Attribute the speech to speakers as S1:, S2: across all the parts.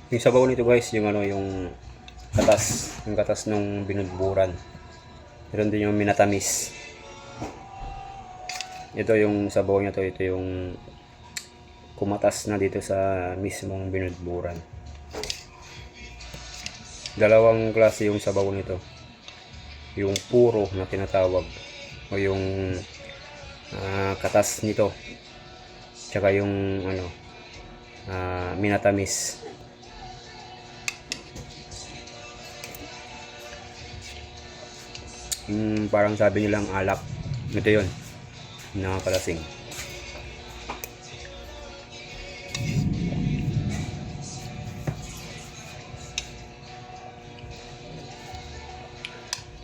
S1: Yung sabaw nito guys, yung ano, yung katas nung binudburan. Meron din yung minatamis. Ito yung sabaw niya to, ito yung kumatas na dito sa mismong binudburan. Dalawang klase yung sabaw nito. Yung puro na tinatawag o yung katas nito. Tsaka yung ano, minatamis. Parang sabi nilang alak. Ito yun, nakakalasing.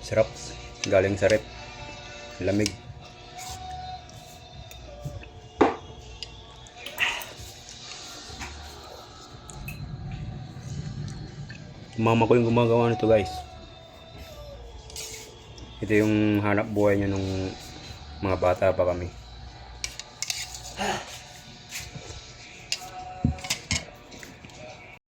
S1: Sarap, galing sa rep, lamig. Mama ko yung gumagawa nito guys. Ito yung hanap buhay niya nung mga bata pa kami.